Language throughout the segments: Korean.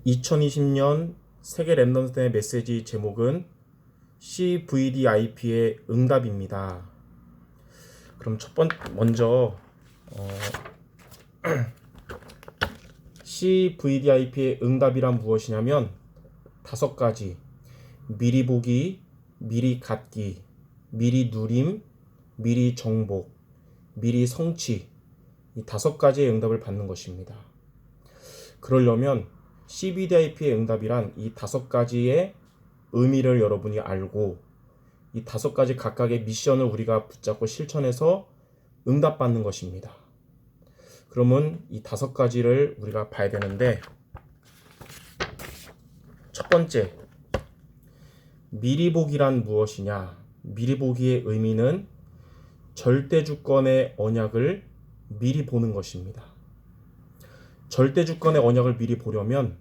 2020년 세계 랩넌트의 메시지 제목은 CVDIP의 응답입니다. 그럼 먼저 CVDIP의 응답이란 무엇이냐면 5가지: 미리 보기, 미리 갖기, 미리 누림, 미리 정복, 미리 성취, 이 5가지의 응답을 받는 것입니다. 그러려면 CVDIP의 응답이란 이 5가지의 의미를 여러분이 알고 이 5가지 각각의 미션을 우리가 붙잡고 실천해서 응답받는 것입니다. 그러면 이 5가지를 우리가 봐야 되는데, 첫 번째, 미리 보기란 무엇이냐? 미리 보기의 의미는 절대 주권의 언약을 미리 보는 것입니다. 절대 주권의 언약을 미리 보려면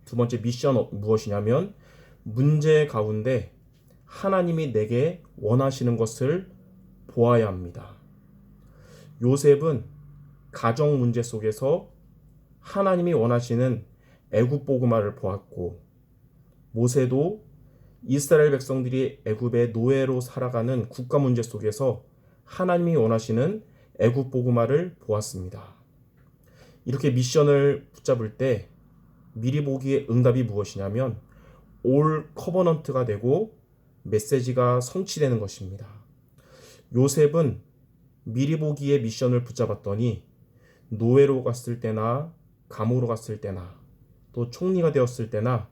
두 번째 미션 무엇이냐면, 문제 가운데 하나님이 내게 원하시는 것을 보아야 합니다. 요셉은 가정 문제 속에서 하나님이 원하시는 애굽 보그마를 보았고, 모세도 이스라엘 백성들이 애굽의 노예로 살아가는 국가 문제 속에서 하나님이 원하시는 애굽 보그마를 보았습니다. 이렇게 미션을 붙잡을 때 미리 보기의 응답이 무엇이냐면 올 커버넌트가 되고 메시지가 성취되는 것입니다. 요셉은 미리 보기의 미션을 붙잡았더니 노예로 갔을 때나 감옥으로 갔을 때나 또 총리가 되었을 때나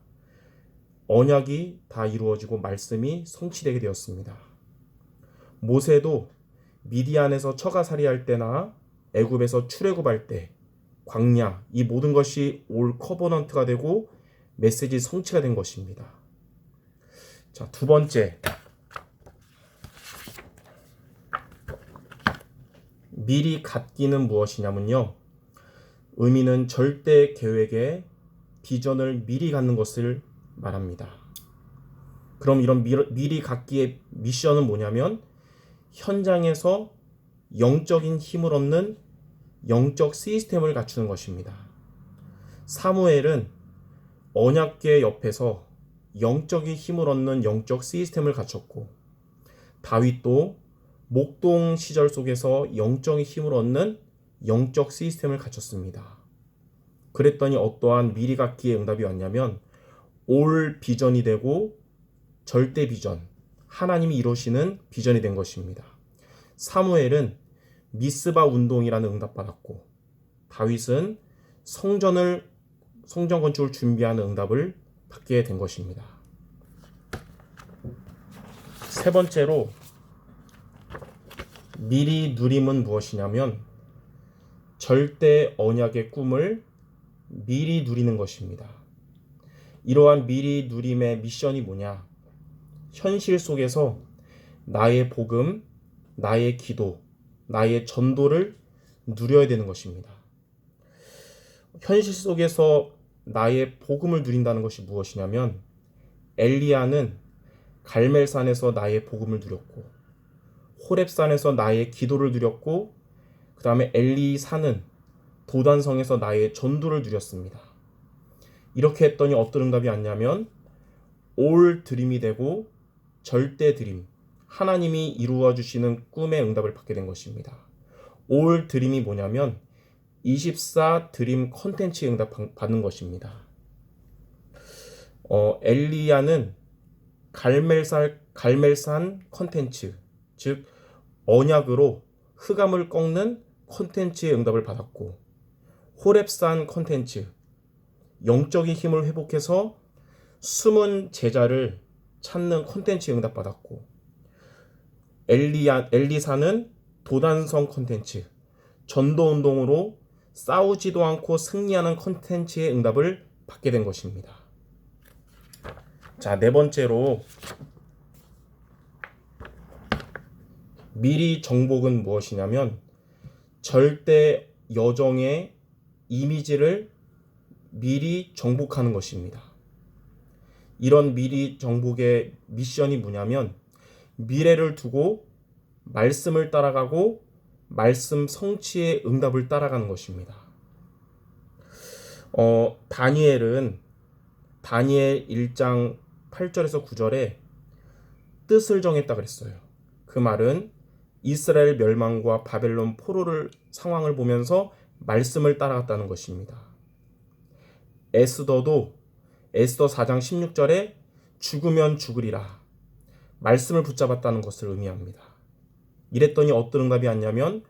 언약이 다 이루어지고 말씀이 성취되게 되었습니다. 모세도 미디안에서 처가살이할 때나 애굽에서 출애굽할 때, 광야, 이 모든 것이 올 커버넌트가 되고 메시지 성취가 된 것입니다. 자, 두 번째, 미리 갖기는 무엇이냐면요, 의미는 절대 계획의 비전을 미리 갖는 것을 말합니다. 그럼 이런 미리 갖기의 미션은 뭐냐면 현장에서 영적인 힘을 얻는 영적 시스템을 갖추는 것입니다. 사무엘은 언약궤 옆에서 영적인 힘을 얻는 영적 시스템을 갖췄고, 다윗도 목동 시절 속에서 영적인 힘을 얻는 영적 시스템을 갖췄습니다. 그랬더니 어떠한 미리 갖기의 응답이 왔냐면 올 비전이 되고 절대 비전, 하나님이 이루시는 비전이 된 것입니다. 사무엘은 미스바 운동이라는 응답받았고, 다윗은 성전 건축을 준비하는 응답을 받게 된 것입니다. 세 번째로, 미리 누림은 무엇이냐면 절대 언약의 꿈을 미리 누리는 것입니다. 이러한 미리 누림의 미션이 뭐냐? 현실 속에서 나의 복음, 나의 기도, 나의 전도를 누려야 되는 것입니다. 현실 속에서 나의 복음을 누린다는 것이 무엇이냐면, 엘리야는 갈멜산에서 나의 복음을 누렸고, 호렙산에서 나의 기도를 누렸고, 그 다음에 엘리사는 도단성에서 나의 전도를 누렸습니다. 이렇게 했더니 어떤 응답이 왔냐면 올 드림이 되고 절대 드림, 하나님이 이루어 주시는 꿈의 응답을 받게 된 것입니다. 올 드림이 뭐냐면 24 드림 컨텐츠의 응답 받는 것입니다. 엘리야는 갈멜산 컨텐츠, 즉 언약으로 흑암을 꺾는 컨텐츠의 응답을 받았고, 호렙산 컨텐츠, 영적인 힘을 회복해서 숨은 제자를 찾는 컨텐츠의 응답 받았고, 엘리사는 도단성 컨텐츠, 전도운동으로 싸우지도 않고 승리하는 컨텐츠의 응답을 받게 된 것입니다. 자, 네 번째로, 미리 정복은 무엇이냐면 절대 여정의 이미지를 미리 정복하는 것입니다. 이런 미리 정복의 미션이 뭐냐면 미래를 두고 말씀을 따라가고 말씀 성취의 응답을 따라가는 것입니다. 다니엘은 다니엘 1장 8절에서 9절에 뜻을 정했다 그랬어요. 그 말은 이스라엘 멸망과 바벨론 포로를 상황을 보면서 말씀을 따라갔다는 것입니다. 에스더도 에스더 4장 16절에 죽으면 죽으리라 말씀을 붙잡았다는 것을 의미합니다. 이랬더니 어떤 응답이 왔냐면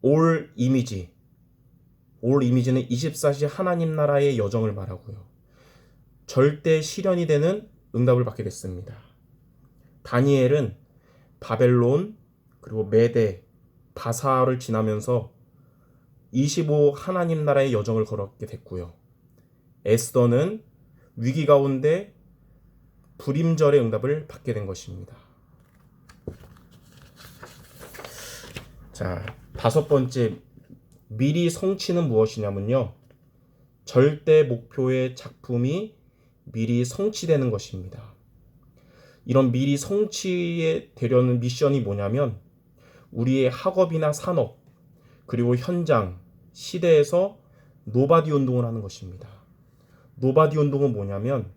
올 이미지는 24시 하나님 나라의 여정을 말하고요. 절대 실현이 되는 응답을 받게 됐습니다. 다니엘은 바벨론 그리고 메대, 바사를 지나면서 25 하나님 나라의 여정을 걸었게 됐고요. 에스더는 위기 가운데 불임절의 응답을 받게 된 것입니다. 자, 5번째 미리 성취는 무엇이냐면요. 절대 목표의 작품이 미리 성취되는 것입니다. 이런 미리 성취에 되려는 미션이 뭐냐면 우리의 학업이나 산업 그리고 현장, 시대에서 노바디 운동을 하는 것입니다. 노바디 운동은 뭐냐면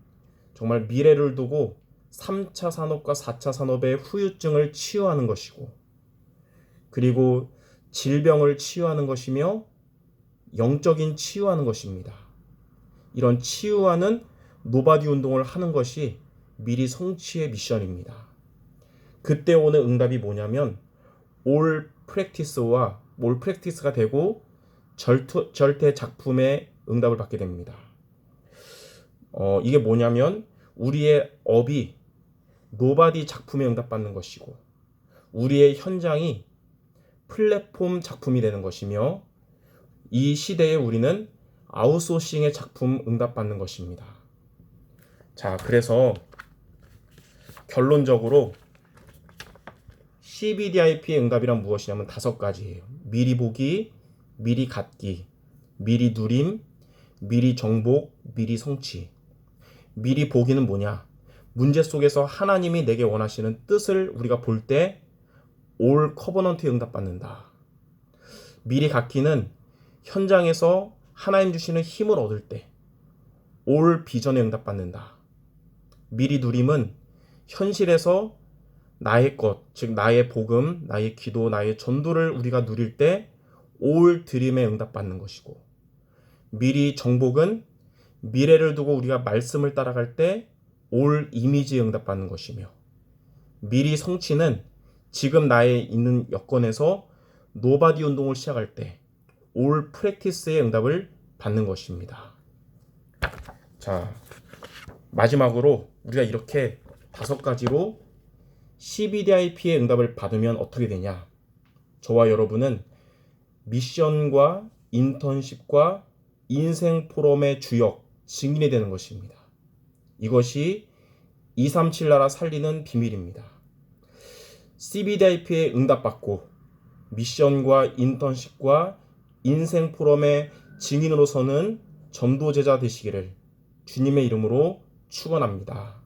정말 미래를 두고 3차 산업과 4차 산업의 후유증을 치유하는 것이고 그리고 질병을 치유하는 것이며 영적인 치유하는 것입니다. 이런 치유하는 노바디 운동을 하는 것이 미리 성취의 미션입니다. 그때 오는 응답이 뭐냐면 올 프랙티스가 되고 절대 작품의 응답을 받게 됩니다. 이게 뭐냐면 우리의 업이 노바디 작품에 응답받는 것이고 우리의 현장이 플랫폼 작품이 되는 것이며 이 시대에 우리는 아웃소싱의 작품 응답받는 것입니다. 자, 그래서 결론적으로 CBDIP의 응답이란 무엇이냐면 5가지예요. 미리 보기, 미리 갖기, 미리 누림, 미리 정복, 미리 성취. 미리 보기는 뭐냐? 문제 속에서 하나님이 내게 원하시는 뜻을 우리가 볼 때 올 커버넌트에 응답받는다. 미리 갖기는 현장에서 하나님 주시는 힘을 얻을 때 올 비전에 응답받는다. 미리 누림은 현실에서 나의 것, 즉 나의 복음, 나의 기도, 나의 전도를 우리가 누릴 때 올 드림에 응답받는 것이고 미리 정복은 미래를 두고 우리가 말씀을 따라갈 때 올 이미지에 응답받는 것이며 미리 성취는 지금 나의 있는 여건에서 노바디 운동을 시작할 때 올 프랙티스의 응답을 받는 것입니다. 자, 마지막으로 우리가 이렇게 5가지로 CBDIP의 응답을 받으면 어떻게 되냐? 저와 여러분은 미션과 인턴십과 인생 포럼의 주역, 증인이 되는 것입니다. 이것이 237 나라 살리는 비밀입니다. CBDIP에 응답받고 미션과 인턴십과 인생 포럼의 증인으로서는 전도제자 되시기를 주님의 이름으로 축원합니다.